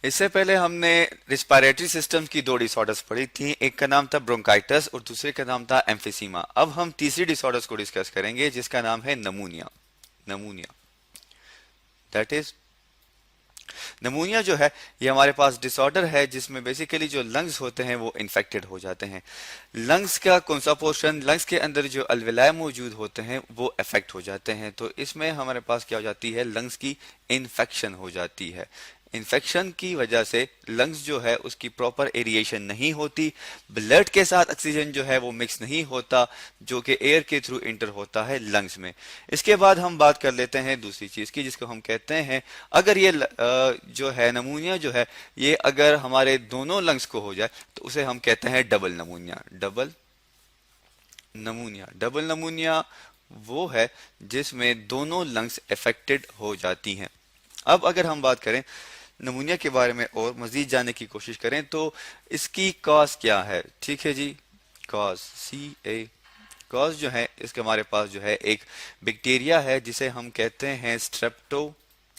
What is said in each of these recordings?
इससे पहले हमने रिस्पायरेटरी सिस्टम की दो डिसऑर्डर्स पढ़ी थी। एक का नाम था ब्रोंकाइटिस और दूसरे का नाम था एम्फिसीमा। अब हम तीसरी डिसऑर्डर्स को डिस्कस करेंगे जिसका नाम है नमूनिया। नमूनिया दैट इज नमूनिया जो है ये हमारे पास डिसऑर्डर है जिसमें बेसिकली जो लंग्स होते हैं वो इन्फेक्टेड हो जाते हैं। लंग्स का कौन सा पोर्शन, लंग्स के अंदर जो अल्वेलाई मौजूद होते हैं वो अफेक्ट हो जाते हैं। तो इसमें हमारे पास क्या हो जाती है, लंग्स की इन्फेक्शन हो जाती है। इन्फेक्शन की वजह से लंग्स जो है उसकी प्रॉपर एरिएशन नहीं होती, ब्लड के साथ ऑक्सीजन जो है वो मिक्स नहीं होता जो कि एयर के थ्रू इंटर होता है लंग्स में। इसके बाद हम बात कर लेते हैं दूसरी चीज की जिसको हम कहते हैं, अगर ये जो है नमूनिया जो है ये अगर हमारे दोनों लंग्स को हो जाए तो उसे हम कहते हैं डबल नमूनिया। डबल नमूनिया, डबल नमूनिया वो है जिसमें दोनों लंग्स अफेक्टेड हो जाती हैं। अब अगर हम बात करें नमूनिया के बारे में और मजीद जानने की कोशिश करें तो इसकी कॉज क्या है, ठीक है जी। कॉज, कॉज जो है इसके हमारे पास जो है एक बैक्टीरिया है जिसे हम कहते हैं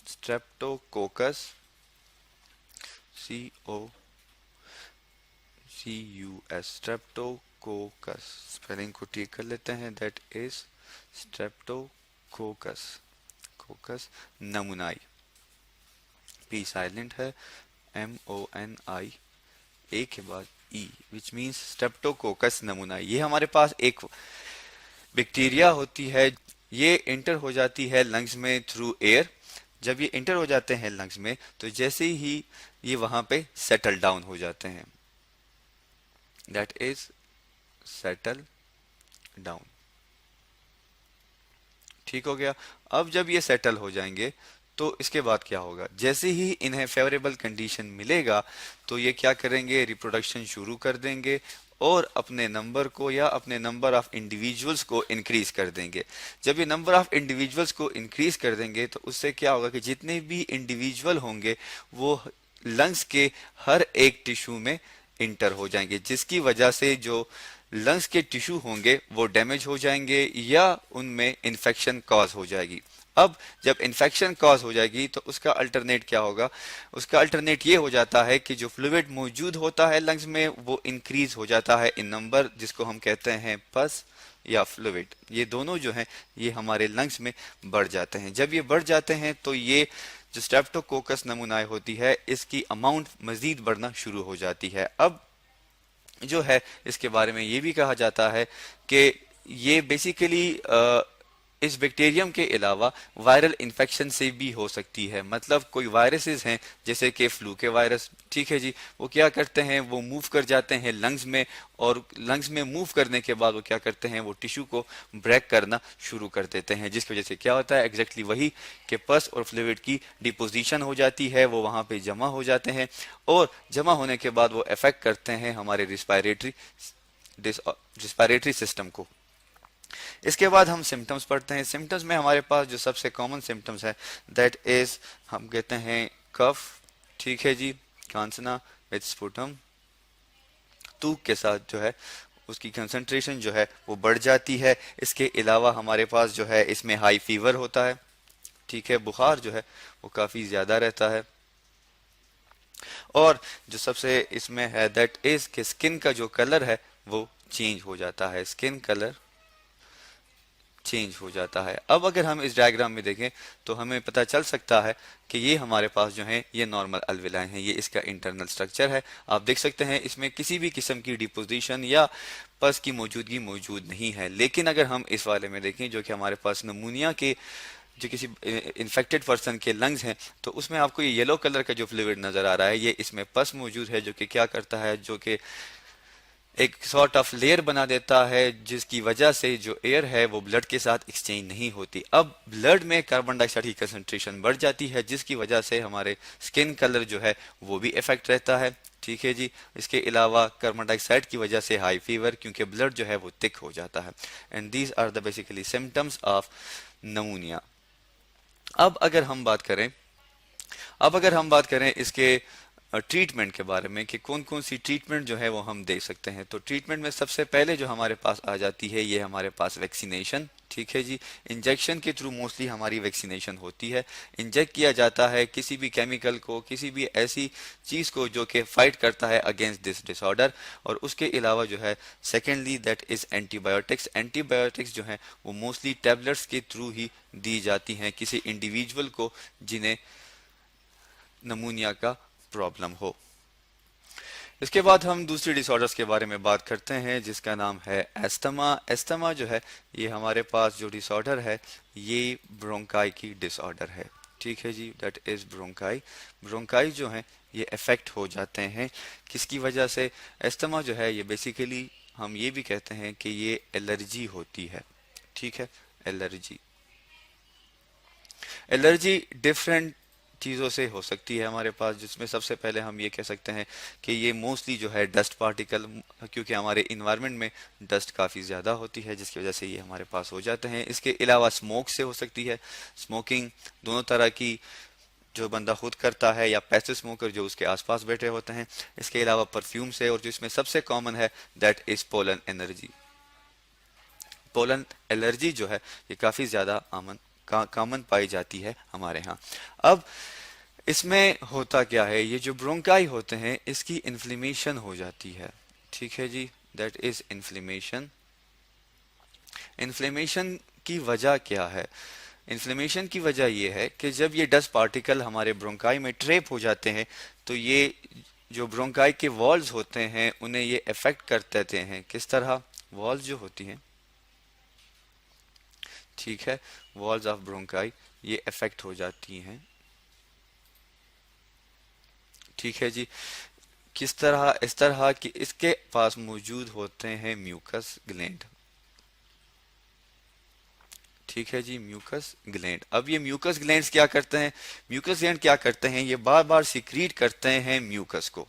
स्ट्रेप्टोकोकस, COCUS, स्ट्रेप्टोकोकस। स्पेलिंग को ठीक कर लेते हैं, that is streptococcus. Coccus pneumoniae, P silent है, MONI, ए के बाद ई, विच मीन्स स्ट्रेप्टोकोकस नमूनाई। ये हमारे पास एक बैक्टीरिया होती है, ये इंटर हो जाती है लंग्स में थ्रू एयर। जब ये इंटर हो जाते हैं लंग्स में तो जैसे ही ये वहां पे सेटल डाउन हो जाते हैं, दैट इज सेटल डाउन, ठीक हो गया। अब जब ये सेटल हो जाएंगे तो इसके बाद क्या होगा, जैसे ही इन्हें फेवरेबल कंडीशन मिलेगा तो ये क्या करेंगे, रिप्रोडक्शन शुरू कर देंगे और अपने नंबर को या अपने नंबर ऑफ इंडिविजुअल्स को इंक्रीज कर देंगे। जब ये नंबर ऑफ इंडिविजुअल्स को इंक्रीज कर देंगे तो उससे क्या होगा कि जितने भी इंडिविजुअल होंगे वो लंग्स के हर एक टिश्यू में इंटर हो जाएंगे, जिसकी वजह से जो लंग्स के टिश्यू होंगे वो डैमेज हो जाएंगे या उनमें इन्फेक्शन कॉज हो जाएगी। अब जब इन्फेक्शन कॉज हो जाएगी तो उसका अल्टरनेट क्या होगा, उसका अल्टरनेट ये हो जाता है कि जो फ्लूइड मौजूद होता है लंग्स में वो इंक्रीज हो जाता है इन नंबर, जिसको हम कहते हैं पस या फ्लूइड। ये दोनों जो हैं ये हमारे लंग्स में बढ़ जाते हैं। जब ये बढ़ जाते हैं तो ये जो स्ट्रेप्टोकोकस नमूनाएं होती है इसकी अमाउंट मजीद बढ़ना शुरू हो जाती है। अब जो है इसके बारे में ये भी कहा जाता है कि ये बेसिकली इस बैक्टीरियम के अलावा वायरल इन्फेक्शन से भी हो सकती है। मतलब कोई वायरसेस हैं जैसे कि फ्लू के वायरस, ठीक है जी, वो क्या करते हैं, वो मूव कर जाते हैं लंग्स में और लंग्स में मूव करने के बाद वो क्या करते हैं, वो टिश्यू को ब्रेक करना शुरू कर देते हैं, जिसकी वजह से क्या होता है एग्जैक्टली वही कि पस और फ्लूइड की डिपोजिशन हो जाती है, वो वहां पे जमा हो जाते हैं और जमा होने के बाद वो अफेक्ट करते हैं हमारे रिस्पायरेटरी सिस्टम को। इसके बाद हम सिम्टम्स पढ़ते हैं। सिम्टम्स में हमारे पास जो सबसे कॉमन सिम्टम्स है दैट इज हम कहते हैं कफ, ठीक है जी, कांसना विद स्पुटम, तूक के साथ जो है उसकी कंसंट्रेशन जो है वो बढ़ जाती है। इसके अलावा हमारे पास जो है इसमें हाई फीवर होता है, ठीक है, बुखार जो है वो काफी ज्यादा रहता है। और जो सबसे इसमें है दैट इज कि स्किन का जो कलर है वो चेंज हो जाता है, स्किन कलर चेंज हो जाता है। अब अगर हम इस डायग्राम में देखें तो हमें पता चल सकता है कि ये हमारे पास जो है ये नॉर्मल अल्वेलाई हैं, ये इसका इंटरनल स्ट्रक्चर है। आप देख सकते हैं इसमें किसी भी किस्म की डिपोजिशन या पस की मौजूदगी मौजूद नहीं है। लेकिन अगर हम इस वाले में देखें जो कि हमारे पास नमूनिया के जो किसी इन्फेक्टेड पर्सन के लंग्स हैं तो उसमें आपको ये येलो कलर का जो फ्लूइड नजर आ रहा है, ये इसमें पस मौजूद है जो कि क्या करता है, जो कि एक सॉर्ट ऑफ लेयर बना देता है जिसकी वजह से जो एयर है वो ब्लड के साथ एक्सचेंज नहीं होती। अब ब्लड में कार्बन डाइऑक्साइड की कंसंट्रेशन बढ़ जाती है जिसकी वजह से हमारे स्किन कलर जो है वो भी इफेक्ट रहता है, ठीक है जी। इसके अलावा कार्बन डाइऑक्साइड की वजह से हाई फीवर, क्योंकि ब्लड जो है वो थिक हो जाता है। And these are the basically symptoms of pneumonia. अब अगर हम बात करें इसके ट्रीटमेंट के बारे में कि कौन कौन सी ट्रीटमेंट जो है वो हम दे सकते हैं। तो ट्रीटमेंट में सबसे पहले जो हमारे पास आ जाती है ये हमारे पास वैक्सीनेशन। ठीक है जी, इंजेक्शन के थ्रू मोस्टली हमारी वैक्सीनेशन होती है। इंजेक्ट किया जाता है किसी भी केमिकल को, किसी भी ऐसी चीज़ को जो कि फाइट करता है अगेंस्ट दिस डिसऑर्डर। और उसके अलावा जो है secondly that is antibiotics. Antibiotics जो है वो मोस्टली टैबलेट्स के थ्रू ही दी जाती हैं किसी इंडिविजुअल को जिन्हें नमूनिया का प्रॉब्लम हो। इसके बाद हम दूसरी डिसऑर्डर्स के बारे में बात करते हैं जिसका नाम है एस्थमा। एस्थमा जो है ये हमारे पास जो डिसऑर्डर है ये ब्रोंकाई की डिसऑर्डर है। ठीक है जी, दैट इज ब्रोंकाई। ब्रोंकाई जो है ये अफेक्ट हो जाते हैं किसकी वजह से? एस्थमा जो है ये बेसिकली हम ये भी कहते हैं कि ये एलर्जी होती है। ठीक है, एलर्जी। एलर्जी डिफरेंट चीज़ों से हो सकती है हमारे पास, जिसमें सबसे पहले हम ये कह सकते हैं कि ये मोस्टली जो है डस्ट पार्टिकल, क्योंकि हमारे इन्वायरमेंट में डस्ट काफ़ी ज़्यादा होती है जिसकी वजह से ये हमारे पास हो जाते हैं। इसके अलावा स्मोक से हो सकती है। स्मोकिंग दोनों तरह की, जो बंदा खुद करता है या पैसिव स्मोकर जो उसके आसपास बैठे होते हैं। इसके अलावा परफ्यूम से, और जो इसमें सबसे कॉमन है that is pollen energy. Pollen allergy जो है ये काफ़ी ज़्यादा कॉमन पाई जाती है हमारे यहाँ। अब इसमें होता क्या है, ये जो ब्रोंकाई होते हैं इसकी इन्फ्लेमेशन हो जाती है। ठीक है जी, दैट इज इन्फ्लेमेशन। इन्फ्लेमेशन की वजह क्या है? इन्फ्लेमेशन की वजह ये है कि जब ये डस्ट पार्टिकल हमारे ब्रोंकाई में ट्रैप हो जाते हैं तो ये जो ब्रोंकाई के वॉल्स होते हैं उन्हें ये अफेक्ट कर देते हैं। किस तरह? वॉल्स जो होती हैं, ठीक है, वॉल्स ऑफ ब्रोंकाई ये अफेक्ट हो जाती हैं। ठीक है जी, किस तरह? इस तरह कि इसके पास मौजूद होते हैं म्यूकस ग्लैंड। ठीक है जी, म्यूकस ग्लैंड। अब ये म्यूकस ग्लैंड्स क्या करते हैं? म्यूकस ग्लैंड क्या करते हैं, ये बार बार सिक्रीट करते हैं म्यूकस को,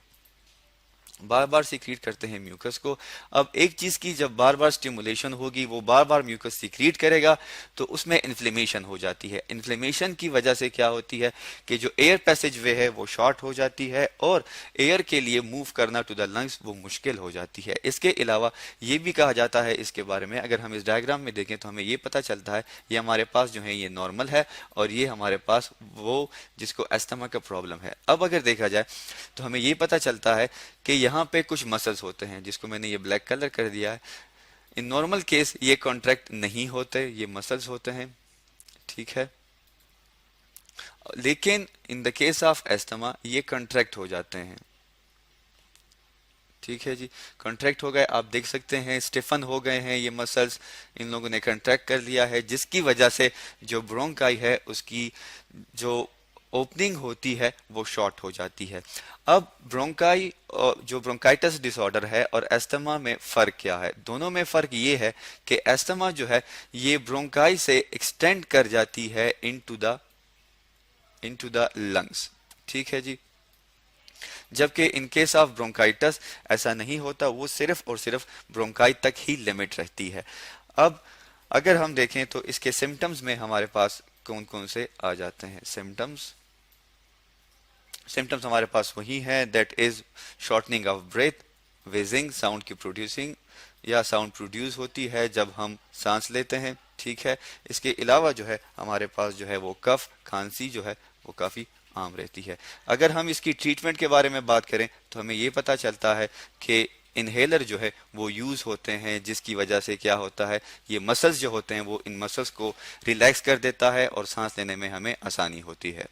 बार बार सिक्रीट करते हैं म्यूकस को। अब एक चीज की जब बार बार स्टिमुलेशन होगी, वो बार बार म्यूकस सिक्रीट करेगा तो उसमें इन्फ्लेमेशन हो जाती है। इन्फ्लेमेशन की वजह से क्या होती है कि जो एयर पैसेज वे है वो शॉर्ट हो जाती है और एयर के लिए मूव करना टू द लंग्स वो मुश्किल हो जाती है। इसके अलावा ये भी कहा जाता है इसके बारे में, अगर हम इस डायग्राम में देखें तो हमें ये पता चलता है ये हमारे पास जो है ये नॉर्मल है और ये हमारे पास वो जिसको अस्थमा का प्रॉब्लम है। अब अगर देखा जाए तो हमें ये पता चलता है कि यहाँ पे कुछ मसल्स होते हैं जिसको मैंने ये ब्लैक कलर कर दिया है। इन नॉर्मल केस ये कॉन्ट्रैक्ट नहीं होते, ये मसल्स होते हैं। ठीक है, लेकिन in the case of asthma ये कॉन्ट्रैक्ट हो जाते हैं। ठीक है जी, कॉन्ट्रैक्ट हो गए, आप देख सकते हैं स्टिफन हो गए हैं ये मसल्स, इन लोगों ने कॉन्ट्रैक्ट कर लिया है जिसकी वजह से जो ब्रोंकाई है उसकी जो ओपनिंग होती है वो शॉर्ट हो जाती है। अब ब्रोंकाई जो ब्रोंकाइटिस डिसऑर्डर है और एस्थमा में फ़र्क क्या है? दोनों में फ़र्क ये है कि एस्थमा जो है ये ब्रोंकाई से एक्सटेंड कर जाती है इनटू द लंग्स। ठीक है जी, जबकि इन केस ऑफ ब्रोंकाइटिस ऐसा नहीं होता, वो सिर्फ और सिर्फ ब्रोंकाई तक ही लिमिट रहती है। अब अगर हम देखें तो इसके सिम्टम्स में हमारे पास कौन कौन से आ जाते हैं? सिम्टम्स हमारे पास वही हैं, that is shortening of breath, wheezing, sound की प्रोड्यूसिंग या साउंड प्रोड्यूस होती है जब हम सांस लेते हैं। ठीक है, इसके अलावा जो है हमारे पास जो है वो कफ, खांसी जो है वो काफ़ी आम रहती है। अगर हम इसकी ट्रीटमेंट के बारे में बात करें तो हमें ये पता चलता है कि इनहेलर जो है वो यूज़ होते हैं जिसकी वजह से क्या होता है, ये मसल्स जो होते हैं वो इन मसल्स को रिलैक्स कर देता है और सांस लेने में हमें आसानी होती है।